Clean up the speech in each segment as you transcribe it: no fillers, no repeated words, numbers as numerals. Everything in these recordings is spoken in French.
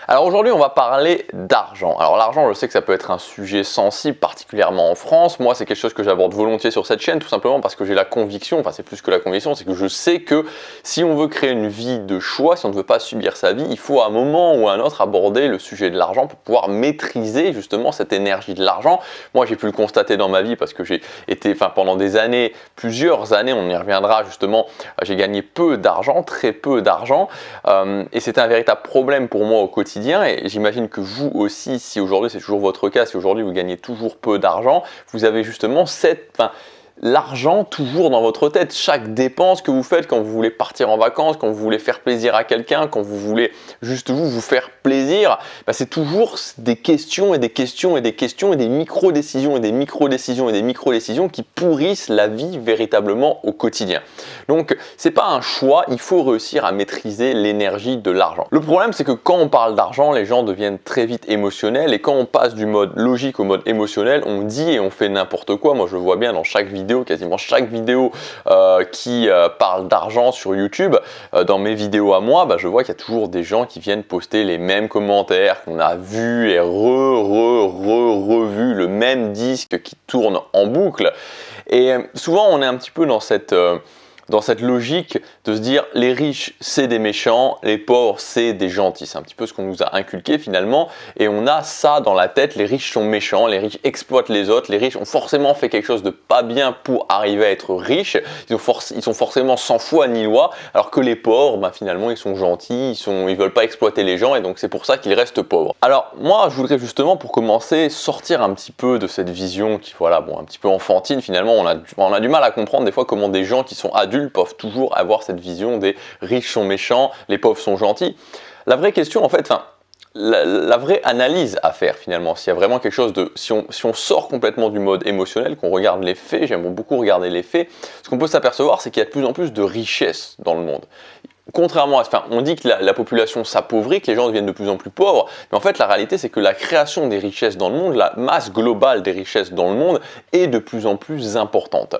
Alors aujourd'hui, on va parler d'argent. Alors l'argent, je sais que ça peut être un sujet sensible, particulièrement en France. Moi, c'est quelque chose que j'aborde volontiers sur cette chaîne, tout simplement parce que j'ai la conviction, enfin c'est plus que la conviction, c'est que je sais que si on veut créer une vie de choix, si on ne veut pas subir sa vie, il faut à un moment ou à un autre aborder le sujet de l'argent pour pouvoir maîtriser justement cette énergie de l'argent. Moi, j'ai pu le constater dans ma vie parce que j'ai été, pendant des années, plusieurs années, on y reviendra justement, j'ai gagné peu d'argent, très peu d'argent, et c'était un véritable problème pour moi au quotidien. Et j'imagine que vous aussi, si aujourd'hui c'est toujours votre cas, si aujourd'hui vous gagnez toujours peu d'argent, vous avez justement l'argent toujours dans votre tête. Chaque dépense que vous faites quand vous voulez partir en vacances, quand vous voulez faire plaisir à quelqu'un, quand vous voulez juste vous faire plaisir, c'est toujours des questions et des questions et des questions et des micro-décisions et des micro-décisions et des micro-décisions qui pourrissent la vie véritablement au quotidien. Donc c'est pas un choix, il faut réussir à maîtriser l'énergie de l'argent. Le problème c'est que quand on parle d'argent, les gens deviennent très vite émotionnels et quand on passe du mode logique au mode émotionnel, on dit et on fait n'importe quoi. Moi je le vois bien dans chaque vidéo, quasiment chaque vidéo qui parle d'argent sur YouTube, dans mes vidéos à moi, je vois qu'il y a toujours des gens qui viennent poster les mêmes commentaires qu'on a vus et revu, le même disque qui tourne en boucle. Et souvent on est un petit peu dans cette logique de se dire les riches c'est des méchants, les pauvres c'est des gentils. C'est un petit peu ce qu'on nous a inculqué finalement et on a ça dans la tête, les riches sont méchants, les riches exploitent les autres, les riches ont forcément fait quelque chose de pas bien pour arriver à être riches, ils sont forcément sans foi ni loi, alors que les pauvres finalement ils sont gentils, ils veulent pas exploiter les gens et donc c'est pour ça qu'ils restent pauvres. Alors moi je voudrais justement pour commencer sortir un petit peu de cette vision qui un petit peu enfantine finalement, on a du mal à comprendre des fois comment des gens qui sont adultes peuvent toujours avoir cette vision des riches sont méchants, les pauvres sont gentils. La vraie question en fait, la vraie analyse à faire finalement, s'il y a vraiment quelque chose de... Si on sort complètement du mode émotionnel, qu'on regarde les faits, j'aime beaucoup regarder les faits, ce qu'on peut s'apercevoir c'est qu'il y a de plus en plus de richesses dans le monde. Contrairement à on dit que la population s'appauvrit, que les gens deviennent de plus en plus pauvres, mais en fait la réalité c'est que la création des richesses dans le monde, la masse globale des richesses dans le monde est de plus en plus importante.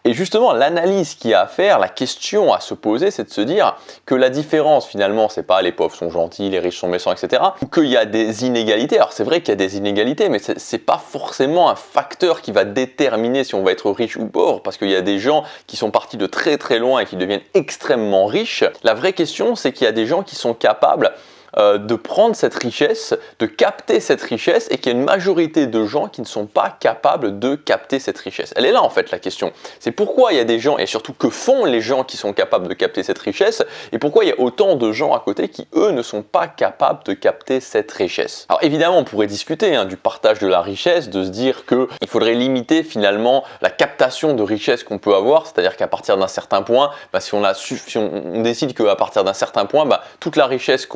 Et justement l'analyse qu'il y a à faire, la question à se poser, c'est de se dire que la différence finalement c'est pas les pauvres sont gentils, les riches sont méchants, etc. Ou qu'il y a des inégalités. Alors c'est vrai qu'il y a des inégalités, mais c'est pas forcément un facteur qui va déterminer si on va être riche ou pauvre, parce qu'il y a des gens qui sont partis de très très loin et qui deviennent extrêmement riches. La vraie question, c'est qu'il y a des gens qui sont capables de prendre cette richesse, de capter cette richesse et qu'il y a une majorité de gens qui ne sont pas capables de capter cette richesse. Elle est là en fait la question. C'est pourquoi il y a des gens et surtout que font les gens qui sont capables de capter cette richesse et pourquoi il y a autant de gens à côté qui eux ne sont pas capables de capter cette richesse. Alors évidemment on pourrait discuter du partage de la richesse, de se dire qu'il faudrait limiter finalement la captation de richesse qu'on peut avoir, c'est-à-dire qu'à partir d'un certain point, si on décide qu'à partir d'un certain point, toute la richesse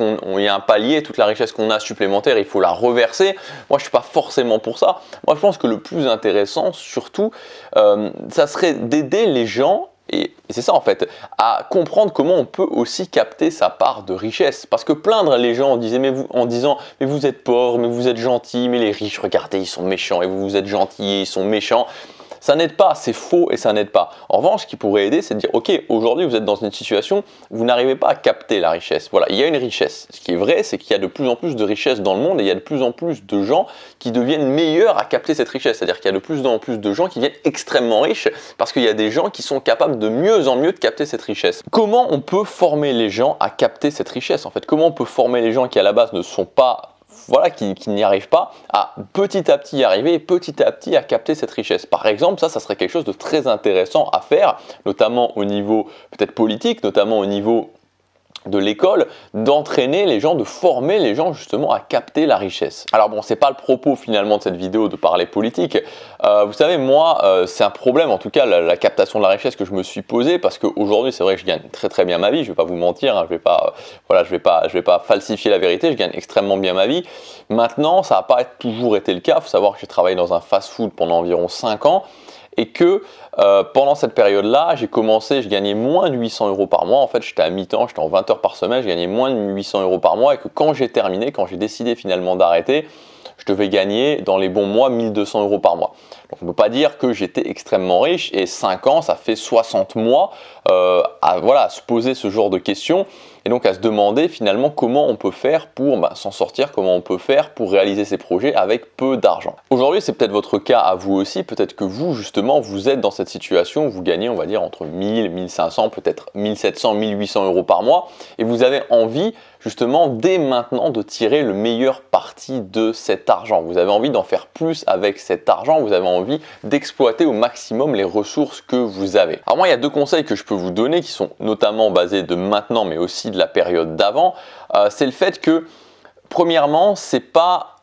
il y a un palier, toute la richesse qu'on a supplémentaire, il faut la reverser. Moi, je suis pas forcément pour ça. Moi, je pense que le plus intéressant, surtout, ça serait d'aider les gens, et c'est ça en fait, à comprendre comment on peut aussi capter sa part de richesse. Parce que plaindre les gens en disant mais vous êtes pauvres, mais vous êtes gentils, mais les riches, regardez, ils sont méchants, et vous êtes gentils, et ils sont méchants. Ça n'aide pas, c'est faux et ça n'aide pas. En revanche, ce qui pourrait aider, c'est de dire, ok, aujourd'hui vous êtes dans une situation où vous n'arrivez pas à capter la richesse. Voilà, il y a une richesse. Ce qui est vrai, c'est qu'il y a de plus en plus de richesse dans le monde et il y a de plus en plus de gens qui deviennent meilleurs à capter cette richesse. C'est-à-dire qu'il y a de plus en plus de gens qui deviennent extrêmement riches parce qu'il y a des gens qui sont capables de mieux en mieux de capter cette richesse. Comment on peut former les gens à capter cette richesse en fait? Comment on peut former les gens qui à la base ne sont pas qui n'y arrivent pas à petit y arriver et petit à petit à capter cette richesse. Par exemple, ça serait quelque chose de très intéressant à faire, notamment au niveau peut-être politique, notamment au niveau de l'école, d'entraîner les gens, de former les gens justement à capter la richesse. Alors bon, c'est pas le propos finalement de cette vidéo de parler politique. Vous savez, moi, c'est un problème, en tout cas, la captation de la richesse que je me suis posé parce qu'aujourd'hui, c'est vrai que je gagne très très bien ma vie. Je vais pas vous mentir, je vais pas falsifier la vérité. Je gagne extrêmement bien ma vie. Maintenant, ça n'a pas toujours été le cas. Il faut savoir que j'ai travaillé dans un fast-food pendant environ 5 ans. Et que pendant cette période-là, je gagnais moins de 800 € par mois. En fait, j'étais à mi-temps, j'étais en 20 heures par semaine, je gagnais moins de 800 € par mois. Et que quand j'ai décidé finalement d'arrêter, je devais gagner dans les bons mois 1200 € par mois. Donc on ne peut pas dire que j'étais extrêmement riche et 5 ans, ça fait 60 mois à se poser ce genre de questions et donc à se demander finalement comment on peut faire pour s'en sortir, comment on peut faire pour réaliser ces projets avec peu d'argent. Aujourd'hui, c'est peut-être votre cas à vous aussi, peut-être que vous justement vous êtes dans cette situation où vous gagnez, on va dire, entre 1000, 1500, peut-être 1700, 1800 euros par mois et vous avez envie justement dès maintenant de tirer le meilleur parti de cet argent. Vous avez envie d'en faire plus avec cet argent, vous avez envie d'exploiter au maximum les ressources que vous avez. Alors moi, il y a deux conseils que je peux vous donner qui sont notamment basés de maintenant mais aussi de la période d'avant. C'est le fait que premièrement,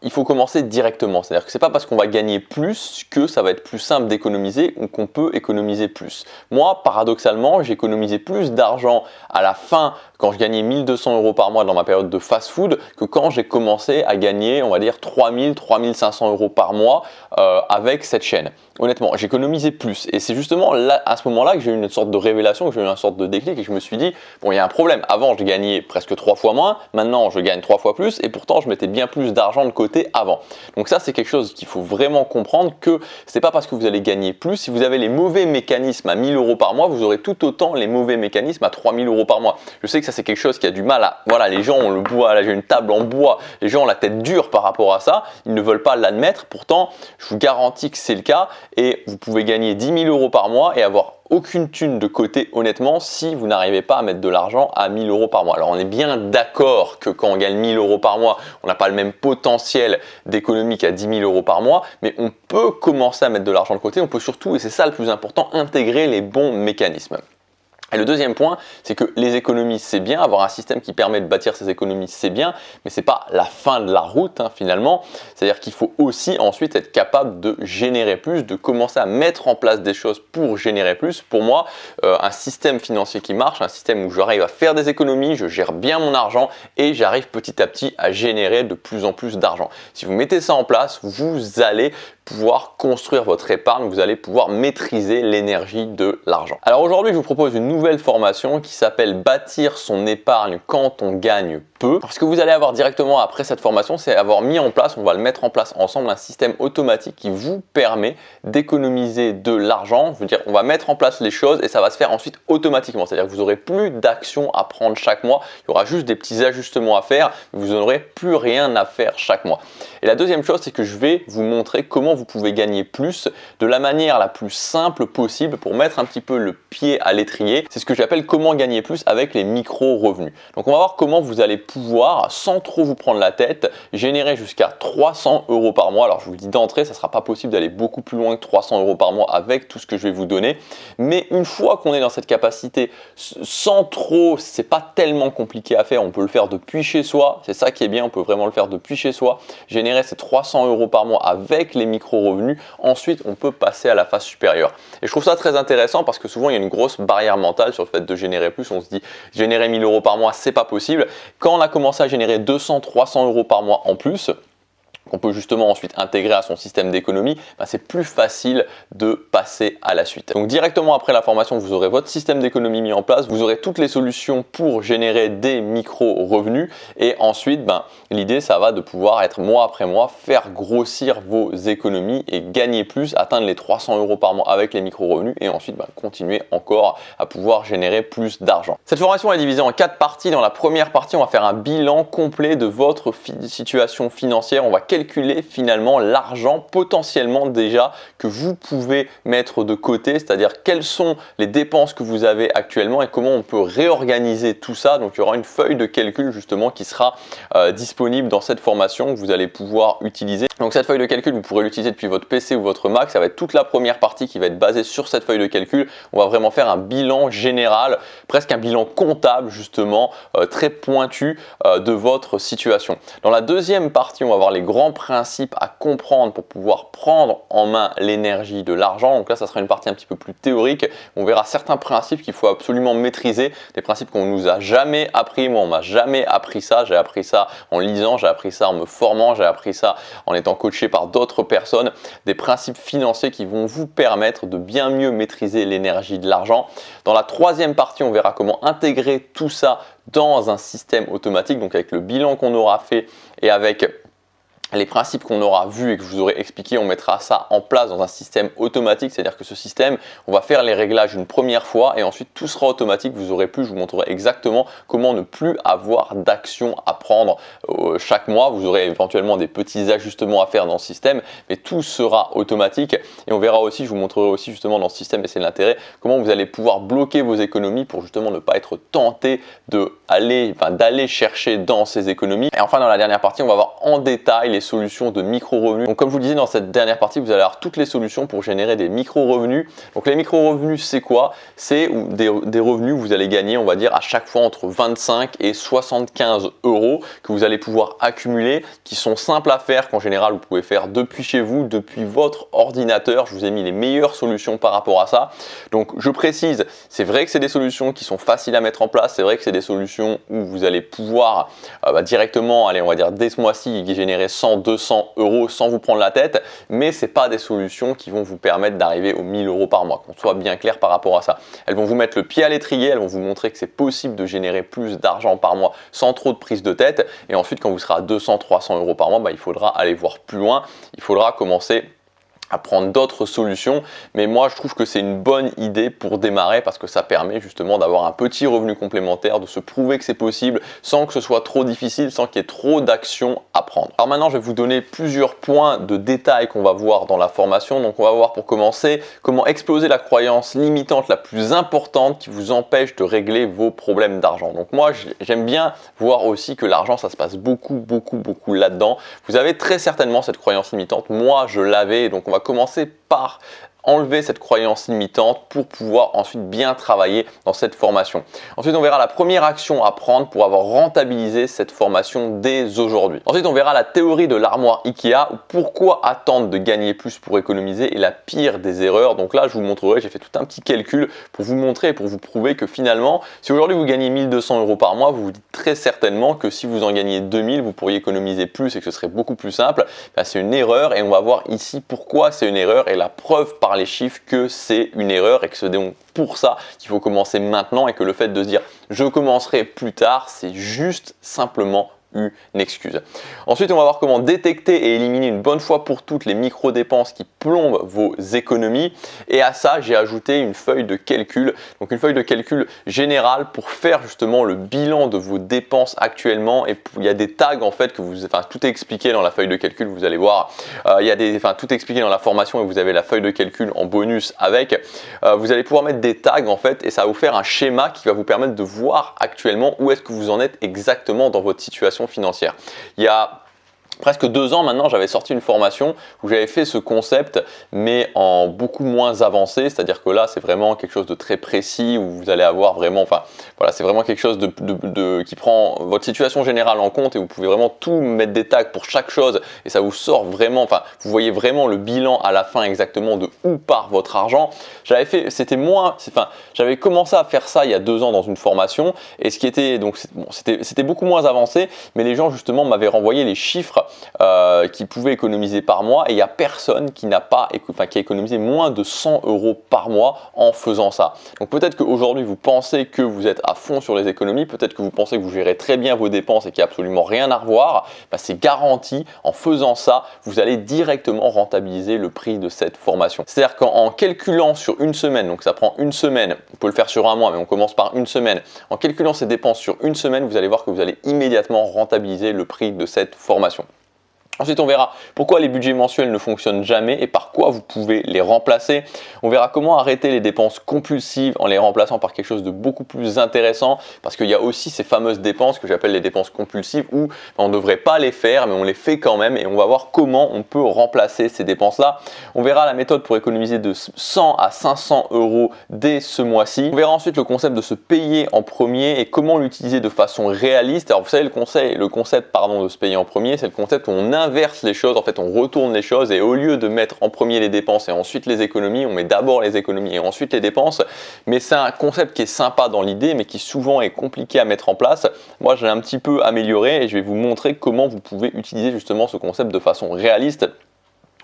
il faut commencer directement. C'est-à-dire que c'est pas parce qu'on va gagner plus que ça va être plus simple d'économiser ou qu'on peut économiser plus. Moi, paradoxalement, j'ai économisé plus d'argent à la fin quand je gagnais 1200 euros par mois dans ma période de fast-food que quand j'ai commencé à gagner, on va dire 3000, 3500 euros par mois avec cette chaîne. Honnêtement, j'ai économisé plus. Et c'est justement là, à ce moment-là que j'ai eu une sorte de révélation, que j'ai eu une sorte de déclic et je me suis dit, bon, il y a un problème. Avant, je gagnais presque 3 fois moins. Maintenant, je gagne 3 fois plus et pourtant, je mettais bien plus d'argent de côté avant. Donc ça, c'est quelque chose qu'il faut vraiment comprendre que c'est pas parce que vous allez gagner plus. Si vous avez les mauvais mécanismes à 1000 euros par mois, vous aurez tout autant les mauvais mécanismes à 3000 euros par mois. Je sais que ça, c'est quelque chose qui a du mal à... Voilà, les gens ont le bois, là j'ai une table en bois, les gens ont la tête dure par rapport à ça, ils ne veulent pas l'admettre. Pourtant, je vous garantis que c'est le cas et vous pouvez gagner 10 000 euros par mois et avoir aucune thune de côté honnêtement si vous n'arrivez pas à mettre de l'argent à 1000 euros par mois. Alors on est bien d'accord que quand on gagne 1000 euros par mois, on n'a pas le même potentiel d'économie qu'à 10 000 euros par mois, mais on peut commencer à mettre de l'argent de côté, on peut surtout, et c'est ça le plus important, intégrer les bons mécanismes. Et le deuxième point, c'est que les économies, c'est bien, avoir un système qui permet de bâtir ces économies, c'est bien, mais c'est pas la fin de la route finalement. C'est-à-dire qu'il faut aussi ensuite être capable de générer plus, de commencer à mettre en place des choses pour générer plus. Pour moi, un système financier qui marche, un système où j'arrive à faire des économies, je gère bien mon argent et j'arrive petit à petit à générer de plus en plus d'argent. Si vous mettez ça en place, vous allez pouvoir construire votre épargne, vous allez pouvoir maîtriser l'énergie de l'argent. Alors aujourd'hui, je vous propose une nouvelle formation qui s'appelle Bâtir son épargne quand on gagne peu. Ce que vous allez avoir directement après cette formation, c'est avoir mis en place, on va le mettre en place ensemble, un système automatique qui vous permet d'économiser de l'argent. Je veux dire, on va mettre en place les choses et ça va se faire ensuite automatiquement. C'est-à-dire que vous n'aurez plus d'actions à prendre chaque mois. Il y aura juste des petits ajustements à faire, mais vous n'aurez plus rien à faire chaque mois. Et la deuxième chose, c'est que je vais vous montrer comment vous pouvez gagner plus de la manière la plus simple possible pour mettre un petit peu le pied à l'étrier. C'est ce que j'appelle comment gagner plus avec les micro-revenus. Donc on va voir comment vous allez pouvoir, sans trop vous prendre la tête, générer jusqu'à 300 euros par mois. Alors je vous le dis d'entrée, ça ne sera pas possible d'aller beaucoup plus loin que 300 euros par mois avec tout ce que je vais vous donner. Mais une fois qu'on est dans cette capacité, sans trop, c'est pas tellement compliqué à faire, on peut le faire depuis chez soi. C'est ça qui est bien, on peut vraiment le faire depuis chez soi. Générer ces 300 euros par mois avec les micro-revenus. Ensuite, on peut passer à la phase supérieure. Et je trouve ça très intéressant parce que souvent, il y a une grosse barrière mentale sur le fait de générer plus. On se dit, générer 1000 euros par mois, c'est pas possible. Quand on a commencé à générer 200, 300 euros par mois en plus, qu'on peut justement ensuite intégrer à son système d'économie, c'est plus facile de passer à la suite. Donc directement après la formation, vous aurez votre système d'économie mis en place, vous aurez toutes les solutions pour générer des micro-revenus et ensuite, l'idée, ça va de pouvoir être mois après mois, faire grossir vos économies et gagner plus, atteindre les 300 euros par mois avec les micro-revenus et ensuite continuer encore à pouvoir générer plus d'argent. Cette formation est divisée en 4 parties. Dans la première partie, on va faire un bilan complet de votre situation financière. On va calculer finalement l'argent potentiellement déjà que vous pouvez mettre de côté, c'est-à-dire quelles sont les dépenses que vous avez actuellement et comment on peut réorganiser tout ça. Donc il y aura une feuille de calcul justement qui sera disponible dans cette formation que vous allez pouvoir utiliser. Donc cette feuille de calcul, vous pourrez l'utiliser depuis votre PC ou votre Mac. Ça va être toute la première partie qui va être basée sur cette feuille de calcul. On va vraiment faire un bilan général, presque un bilan comptable justement, très pointu de votre situation. Dans la deuxième partie, on va voir les grands principes à comprendre pour pouvoir prendre en main l'énergie de l'argent. Donc là, ça sera une partie un petit peu plus théorique. On verra certains principes qu'il faut absolument maîtriser, des principes qu'on nous a jamais appris. Moi, on m'a jamais appris ça. J'ai appris ça en lisant, j'ai appris ça en me formant, j'ai appris ça en étant coaché par d'autres personnes. Des principes financiers qui vont vous permettre de bien mieux maîtriser l'énergie de l'argent. Dans la troisième partie, on verra comment intégrer tout ça dans un système automatique, donc avec le bilan qu'on aura fait et avec les principes qu'on aura vus et que je vous aurai expliqué, on mettra ça en place dans un système automatique, c'est-à-dire que ce système, on va faire les réglages une première fois et ensuite tout sera automatique. Vous aurez plus, je vous montrerai exactement comment ne plus avoir d'action à prendre chaque mois. Vous aurez éventuellement des petits ajustements à faire dans le système, mais tout sera automatique. Et on verra aussi, je vous montrerai aussi justement dans ce système, et c'est l'intérêt, comment vous allez pouvoir bloquer vos économies pour justement ne pas être tenté d'aller chercher dans ces économies. Et enfin, dans la dernière partie, on va voir en détail les solutions de micro-revenus. Donc comme je vous le disais, dans cette dernière partie, vous allez avoir toutes les solutions pour générer des micro-revenus. Donc les micro-revenus, c'est quoi? C'est des revenus que vous allez gagner, on va dire, à chaque fois entre 25 et 75 euros que vous allez pouvoir accumuler, qui sont simples à faire, qu'en général, vous pouvez faire depuis chez vous, depuis votre ordinateur. Je vous ai mis les meilleures solutions par rapport à ça. Donc je précise, c'est vrai que c'est des solutions qui sont faciles à mettre en place, c'est vrai que c'est des solutions où vous allez pouvoir directement, allez, on va dire dès ce mois-ci, générer 100, 200 euros sans vous prendre la tête, mais c'est pas des solutions qui vont vous permettre d'arriver aux 1000 euros par mois, qu'on soit bien clair par rapport à ça. Elles vont vous mettre le pied à l'étrier, elles vont vous montrer que c'est possible de générer plus d'argent par mois sans trop de prise de tête, et ensuite quand vous serez à 200, 300 euros par mois, il faudra aller voir plus loin, il faudra commencer à prendre d'autres solutions, mais moi je trouve que c'est une bonne idée pour démarrer parce que ça permet justement d'avoir un petit revenu complémentaire, de se prouver que c'est possible sans que ce soit trop difficile, sans qu'il y ait trop d'actions à prendre. Alors maintenant je vais vous donner plusieurs points de détail qu'on va voir dans la formation. Donc on va voir pour commencer comment exploser la croyance limitante la plus importante qui vous empêche de régler vos problèmes d'argent. Donc moi j'aime bien voir aussi que l'argent ça se passe beaucoup là-dedans. Vous avez très certainement cette croyance limitante, moi je l'avais, donc on va commencer par enlever cette croyance limitante pour pouvoir ensuite bien travailler dans cette formation. Ensuite, on verra la première action à prendre pour avoir rentabilisé cette formation dès aujourd'hui. Ensuite, on verra la théorie de l'armoire Ikea ou pourquoi attendre de gagner plus pour économiser est la pire des erreurs. Donc là, je vous montrerai, j'ai fait tout un petit calcul pour vous montrer et pour vous prouver que finalement, si aujourd'hui vous gagnez 1200 euros par mois, vous vous dites très certainement que si vous en gagnez 2000, vous pourriez économiser plus et que ce serait beaucoup plus simple. C'est une erreur et on va voir ici pourquoi c'est une erreur et la preuve par les chiffres que c'est une erreur et que c'est donc pour ça qu'il faut commencer maintenant et que le fait de se dire je commencerai plus tard, c'est juste simplement une excuse. Ensuite, on va voir comment détecter et éliminer une bonne fois pour toutes les micro-dépenses qui plombent vos économies. Et à ça, j'ai ajouté une feuille de calcul, donc une feuille de calcul générale pour faire justement le bilan de vos dépenses actuellement. Et il y a des tags en fait que tout est expliqué dans la feuille de calcul. Vous allez voir, tout est expliqué dans la formation et vous avez la feuille de calcul en bonus avec. Vous allez pouvoir mettre des tags en fait et ça va vous faire un schéma qui va vous permettre de voir actuellement où est-ce que vous en êtes exactement dans votre situation financière. Il y a presque 2 ans maintenant, j'avais sorti une formation où j'avais fait ce concept, mais en beaucoup moins avancé. C'est-à-dire que là, c'est vraiment quelque chose de très précis où vous allez avoir vraiment, c'est vraiment quelque chose qui prend votre situation générale en compte et vous pouvez vraiment tout mettre des tags pour chaque chose et ça vous sort vraiment, vous voyez vraiment le bilan à la fin exactement de où part votre argent. J'avais commencé à faire ça il y a 2 ans dans une formation et ce qui était, donc c'était beaucoup moins avancé, mais les gens justement m'avaient renvoyé les chiffres qui pouvaient économiser par mois et il n'y a personne qui a économisé moins de 100 euros par mois en faisant ça. Donc peut-être qu'aujourd'hui vous pensez que vous êtes à fond sur les économies, peut-être que vous pensez que vous gérez très bien vos dépenses et qu'il n'y a absolument rien à revoir, c'est garanti, en faisant ça, vous allez directement rentabiliser le prix de cette formation. C'est-à-dire qu'en calculant sur une semaine, donc ça prend une semaine, on peut le faire sur un mois mais on commence par une semaine, en calculant ces dépenses sur une semaine, vous allez voir que vous allez immédiatement rentabiliser le prix de cette formation. Ensuite, on verra pourquoi les budgets mensuels ne fonctionnent jamais et par quoi vous pouvez les remplacer. On verra comment arrêter les dépenses compulsives en les remplaçant par quelque chose de beaucoup plus intéressant parce qu'il y a aussi ces fameuses dépenses que j'appelle les dépenses compulsives où on ne devrait pas les faire mais on les fait quand même et on va voir comment on peut remplacer ces dépenses-là. On verra la méthode pour économiser de 100 à 500 euros dès ce mois-ci. On verra ensuite le concept de se payer en premier et comment l'utiliser de façon réaliste. Alors vous savez, le concept de se payer en premier, c'est le concept où on inverse les choses, en fait on retourne les choses et au lieu de mettre en premier les dépenses et ensuite les économies, on met d'abord les économies et ensuite les dépenses. Mais c'est un concept qui est sympa dans l'idée mais qui souvent est compliqué à mettre en place. Moi je l'ai un petit peu amélioré et je vais vous montrer comment vous pouvez utiliser justement ce concept de façon réaliste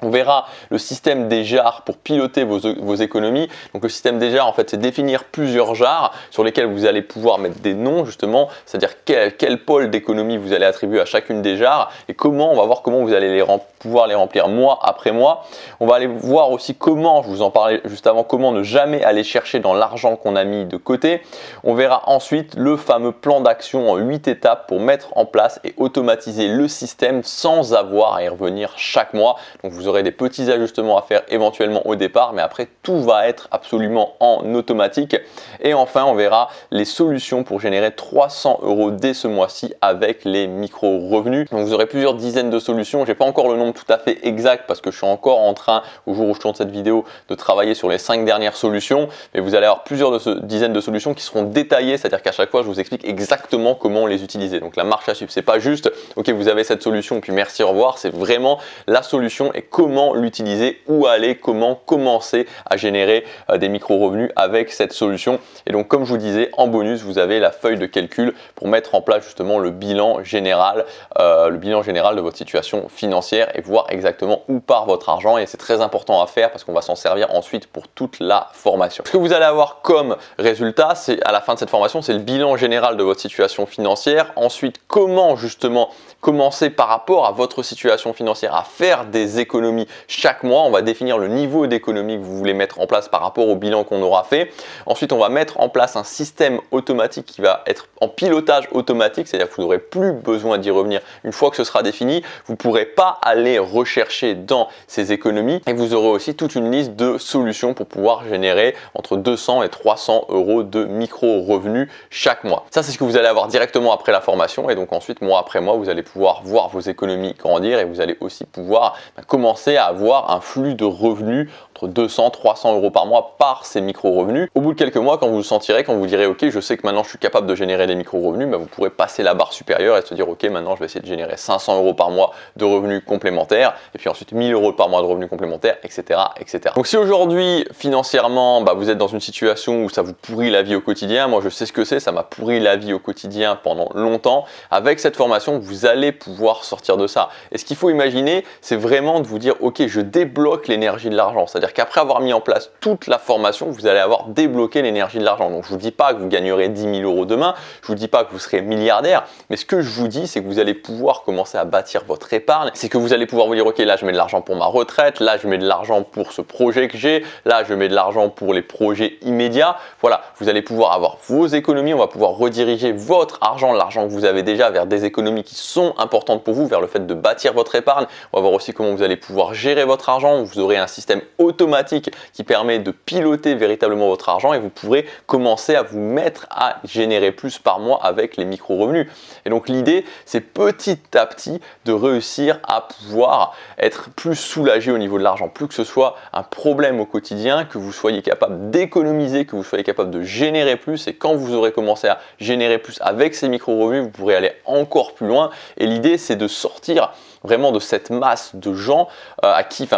On verra le système des jars pour piloter vos économies. Donc le système des jars, en fait, c'est définir plusieurs jars sur lesquels vous allez pouvoir mettre des noms justement, c'est-à-dire quel pôle d'économie vous allez attribuer à chacune des jars et comment, on va voir comment vous allez pouvoir les remplir mois après mois. On va aller voir aussi comment, je vous en parlais juste avant, comment ne jamais aller chercher dans l'argent qu'on a mis de côté. On verra ensuite le fameux plan d'action en 8 étapes pour mettre en place et automatiser le système sans avoir à y revenir chaque mois. Donc vous aurez des petits ajustements à faire éventuellement au départ, mais après tout va être absolument en automatique. Et enfin, on verra les solutions pour générer 300 € dès ce mois-ci avec les micro-revenus. Donc vous aurez plusieurs dizaines de solutions. J'ai pas encore le nombre tout à fait exact parce que je suis encore en train, au jour où je tourne cette vidéo, de travailler sur les 5 dernières solutions. Mais vous allez avoir plusieurs dizaines de solutions qui seront détaillées, c'est-à-dire qu'à chaque fois, je vous explique exactement comment les utiliser. Donc la marche à suivre, c'est pas juste, ok, vous avez cette solution, puis merci, au revoir. C'est vraiment la solution et comment l'utiliser, où aller, comment commencer à générer des micro-revenus avec cette solution. Et donc, comme je vous disais, en bonus, vous avez la feuille de calcul pour mettre en place justement le bilan général de votre situation financière et voir exactement où part votre argent. Et c'est très important à faire parce qu'on va s'en servir ensuite pour toute la formation. Ce que vous allez avoir comme résultat, c'est à la fin de cette formation, c'est le bilan général de votre situation financière. Ensuite, comment justement commencer par rapport à votre situation financière à faire des économies chaque mois. On va définir le niveau d'économie que vous voulez mettre en place par rapport au bilan qu'on aura fait. Ensuite, on va mettre en place un système automatique qui va être en pilotage automatique, c'est-à-dire que vous n'aurez plus besoin d'y revenir une fois que ce sera défini. Vous ne pourrez pas aller rechercher dans ces économies et vous aurez aussi toute une liste de solutions pour pouvoir générer entre 200 et 300 € de micro-revenus chaque mois. Ça, c'est ce que vous allez avoir directement après la formation et donc ensuite, mois après mois, vous allez pouvoir voir vos économies grandir et vous allez aussi pouvoir commencer à avoir un flux de revenus entre 200 300 € par mois par ces micro-revenus. Au bout de quelques mois, quand vous le sentirez, quand vous direz ok, je sais que maintenant je suis capable de générer des micro-revenus, vous pourrez passer la barre supérieure et se dire ok, maintenant je vais essayer de générer 500 € par mois de revenus complémentaires et puis ensuite 1000 € par mois de revenus complémentaires, etc. etc. Donc si aujourd'hui financièrement vous êtes dans une situation où ça vous pourrit la vie au quotidien, moi je sais ce que c'est, ça m'a pourri la vie au quotidien pendant longtemps, avec cette formation vous allez pouvoir sortir de ça. Et ce qu'il faut imaginer, c'est vraiment de vous dire ok, je débloque l'énergie de l'argent, c'est-à-dire qu'après avoir mis en place toute la formation, vous allez avoir débloqué l'énergie de l'argent. Donc je vous dis pas que vous gagnerez 10 000 € demain, je vous dis pas que vous serez milliardaire, mais ce que je vous dis, c'est que vous allez pouvoir commencer à bâtir votre épargne, c'est que vous allez pouvoir vous dire ok, là je mets de l'argent pour ma retraite, là je mets de l'argent pour ce projet que j'ai, là je mets de l'argent pour les projets immédiats. Voilà, vous allez pouvoir avoir vos économies, on va pouvoir rediriger votre argent, l'argent que vous avez déjà, vers des économies qui sont importantes pour vous, vers le fait de bâtir votre épargne. On va voir aussi comment vous allez pouvoir gérer votre argent. Vous aurez un système automatique qui permet de piloter véritablement votre argent et vous pourrez commencer à vous mettre à générer plus par mois avec les micro-revenus. Et donc l'idée, c'est petit à petit de réussir à pouvoir être plus soulagé au niveau de l'argent, plus que ce soit un problème au quotidien, que vous soyez capable d'économiser, que vous soyez capable de générer plus. Et quand vous aurez commencé à générer plus avec ces micro-revenus, vous pourrez aller encore plus loin. Et l'idée, c'est de sortir vraiment de cette masse de gens à qui,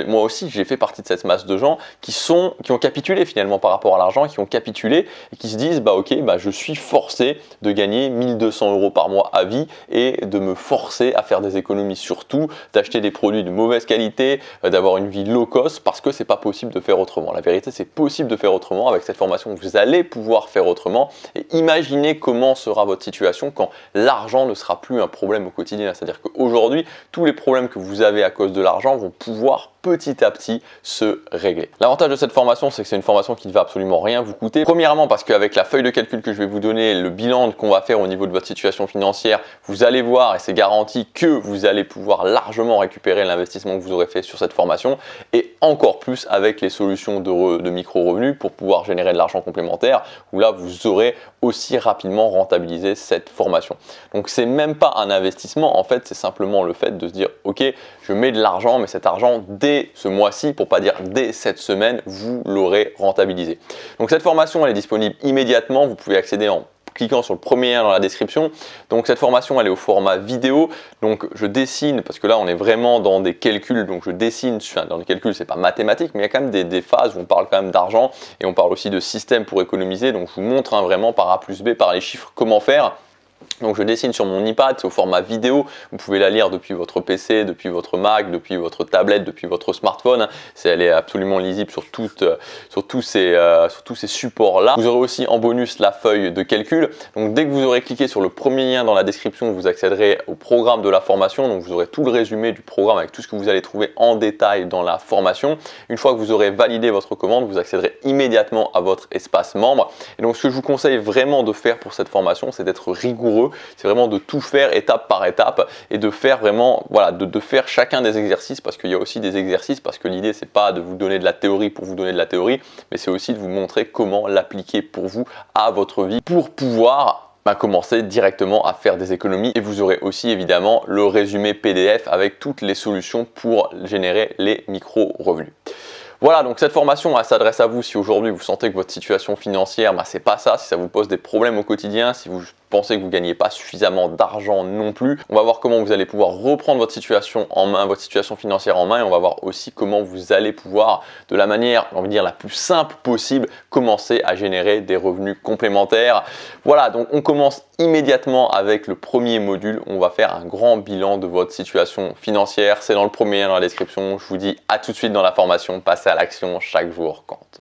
moi aussi j'ai fait partie de cette masse de gens qui ont capitulé finalement par rapport à l'argent, qui ont capitulé et qui se disent je suis forcé de gagner 1200 € par mois à vie et de me forcer à faire des économies, surtout d'acheter des produits de mauvaise qualité, d'avoir une vie low cost, parce que c'est pas possible de faire autrement. La vérité, c'est possible de faire autrement. Avec cette formation, vous allez pouvoir faire autrement et imaginez comment sera votre situation quand l'argent ne sera plus un problème au quotidien. C'est-à-dire qu'aujourd'hui, tous les problèmes que vous avez à cause de l'argent vont pouvoir petit à petit se régler. L'avantage de cette formation, c'est que c'est une formation qui ne va absolument rien vous coûter. Premièrement, parce qu'avec la feuille de calcul que je vais vous donner, le bilan qu'on va faire au niveau de votre situation financière, vous allez voir, et c'est garanti, que vous allez pouvoir largement récupérer l'investissement que vous aurez fait sur cette formation, et encore plus avec les solutions de micro-revenus pour pouvoir générer de l'argent complémentaire, où là, vous aurez aussi rapidement rentabilisé cette formation. Donc, c'est même pas un investissement, en fait, c'est simplement le fait de se dire, ok, je mets de l'argent, mais cet argent, dès ce mois-ci, pour pas dire dès cette semaine, vous l'aurez rentabilisé. Donc cette formation, elle est disponible immédiatement. Vous pouvez accéder en cliquant sur le premier lien dans la description. Donc cette formation, elle est au format vidéo. Donc je dessine, parce que là on est vraiment dans des calculs, donc je dessine, dans les calculs c'est pas mathématique, mais il y a quand même des phases où on parle quand même d'argent et on parle aussi de système pour économiser. Donc je vous montre vraiment par A plus B, par les chiffres, comment faire. Donc je dessine sur mon iPad, c'est au format vidéo, vous pouvez la lire depuis votre PC, depuis votre Mac, depuis votre tablette, depuis votre smartphone. Elle est absolument lisible sur tous ces supports-là. Vous aurez aussi en bonus la feuille de calcul. Donc dès que vous aurez cliqué sur le premier lien dans la description, vous accéderez au programme de la formation. Donc vous aurez tout le résumé du programme avec tout ce que vous allez trouver en détail dans la formation. Une fois que vous aurez validé votre commande, vous accéderez immédiatement à votre espace membre. Et donc ce que je vous conseille vraiment de faire pour cette formation, c'est d'être rigoureux. C'est vraiment de tout faire étape par étape et de faire vraiment, voilà, de faire chacun des exercices, parce qu'il y a aussi des exercices, parce que l'idée c'est pas de vous donner de la théorie pour vous donner de la théorie, mais c'est aussi de vous montrer comment l'appliquer pour vous à votre vie pour pouvoir commencer directement à faire des économies. Et vous aurez aussi évidemment le résumé PDF avec toutes les solutions pour générer les micro-revenus. Voilà, donc cette formation, elle s'adresse à vous si aujourd'hui vous sentez que votre situation financière, c'est pas ça, si ça vous pose des problèmes au quotidien, si vous pensez que vous ne gagnez pas suffisamment d'argent non plus. On va voir comment vous allez pouvoir reprendre votre situation en main, votre situation financière en main, et on va voir aussi comment vous allez pouvoir, de la manière, on va dire, la plus simple possible, commencer à générer des revenus complémentaires. Voilà, donc on commence immédiatement avec le premier module. On va faire un grand bilan de votre situation financière. C'est dans le premier lien dans la description. Je vous dis à tout de suite dans la formation. Passez à l'action, chaque jour compte.